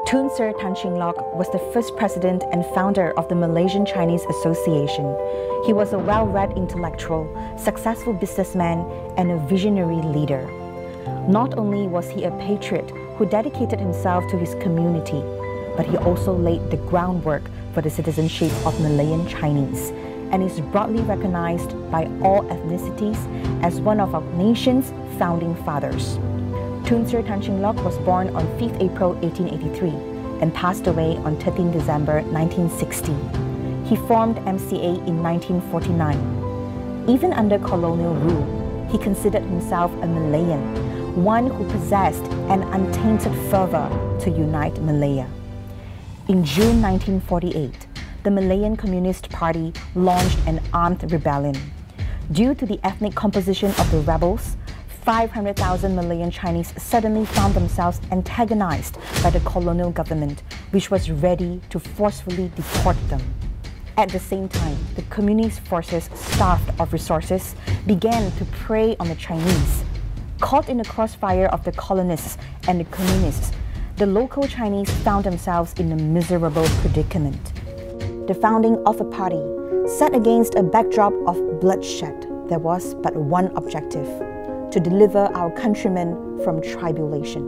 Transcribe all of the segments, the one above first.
Tun Tan Cheng Lock was the first president and founder of the Malaysian Chinese Association. He was a well-read intellectual, successful businessman, and a visionary leader. Not only was he a patriot who dedicated himself to his community, but he also laid the groundwork for the citizenship of Malayan Chinese and is broadly recognized by all ethnicities as one of our nation's founding fathers. Tun Tan Cheng Lock was born on 5th April 1883 and passed away on 13 December 1960. He formed MCA in 1949. Even under colonial rule, he considered himself a Malayan, one who possessed an untainted fervor to unite Malaya. In June 1948, the Malayan Communist Party launched an armed rebellion. Due to the ethnic composition of the rebels, 500,000 Malayan Chinese suddenly found themselves antagonized by the colonial government, which was ready to forcefully deport them. At the same time, the communist forces, starved of resources, began to prey on the Chinese. Caught in the crossfire of the colonists and the communists, the local Chinese found themselves in a miserable predicament. The founding of a party set against a backdrop of bloodshed, there was but one objective: to deliver our countrymen from tribulation.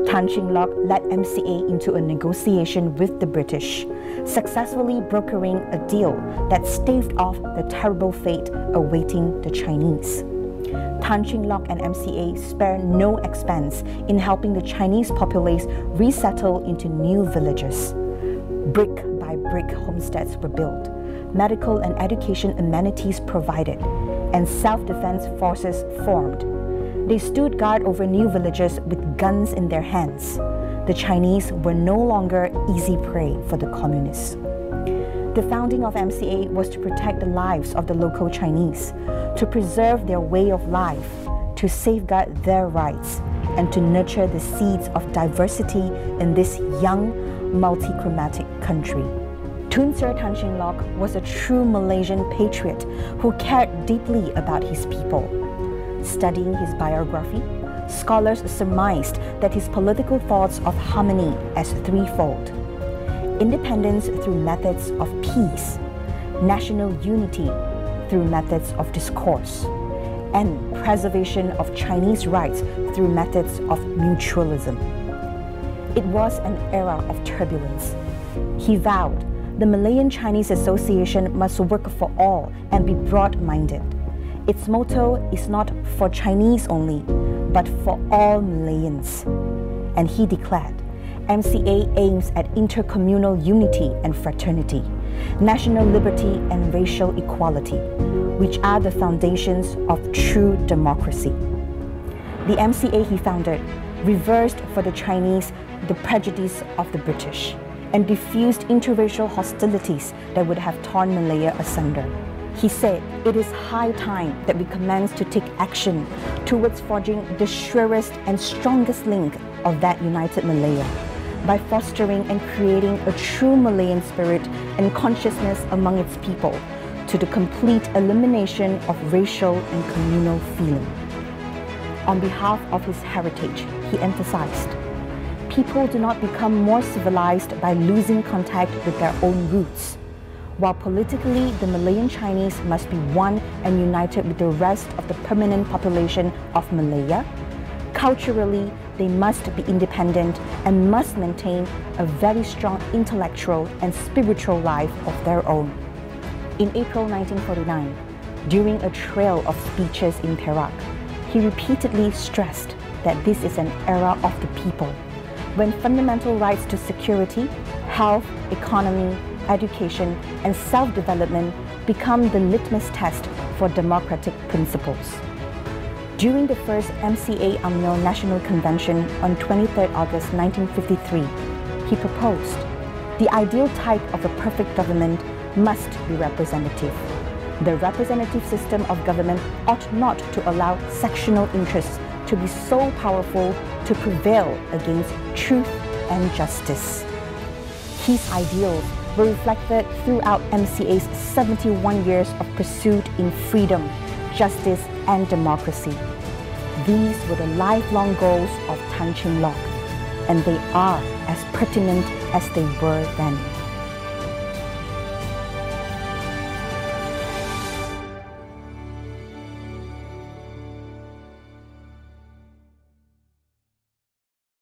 Tan Cheng Lock led MCA into a negotiation with the British, successfully brokering a deal that staved off the terrible fate awaiting the Chinese. Tan Cheng Lock and MCA spared no expense in helping the Chinese populace resettle into new villages. Brick by brick homesteads were built, medical and education amenities provided, and self-defense forces formed. They stood guard over new villages with guns in their hands. The Chinese were no longer easy prey for the communists. The founding of MCA was to protect the lives of the local Chinese, to preserve their way of life, to safeguard their rights, and to nurture the seeds of diversity in this young, multi-chromatic country. Tun Tan Cheng Lock was a true Malaysian patriot who cared deeply about his people. Studying his biography, scholars surmised that his political thoughts of harmony as threefold: independence through methods of peace, national unity through methods of discourse, and preservation of Chinese rights through methods of mutualism. It was an era of turbulence. He vowed the Malaysian Chinese Association must work for all and be broad-minded. Its motto is not for Chinese only, but for all Malayans. And he declared, MCA aims at intercommunal unity and fraternity, national liberty and racial equality, which are the foundations of true democracy. The MCA he founded reversed for the Chinese the prejudice of the British and diffused interracial hostilities that would have torn Malaya asunder. He said, it is high time that we commence to take action towards forging the surest and strongest link of that united Malaya by fostering and creating a true Malayan spirit and consciousness among its people to the complete elimination of racial and communal feeling. On behalf of his heritage, he emphasized, people do not become more civilized by losing contact with their own roots. While politically the Malayan Chinese must be one and united with the rest of the permanent population of Malaya, culturally they must be independent and must maintain a very strong intellectual and spiritual life of their own. In April 1949, during a trail of speeches in Perak, he repeatedly stressed that this is an era of the people, when fundamental rights to security, health, economy, education, and self-development become the litmus test for democratic principles. During the first MCA UMNO National Convention on 23 August 1953, he proposed, the ideal type of a perfect government must be representative. The representative system of government ought not to allow sectional interests to be so powerful to prevail against truth and justice. His ideals were reflected throughout MCA's 71 years of pursuit in freedom, justice, and democracy. These were the lifelong goals of Tan Cheng Lock, and they are as pertinent as they were then.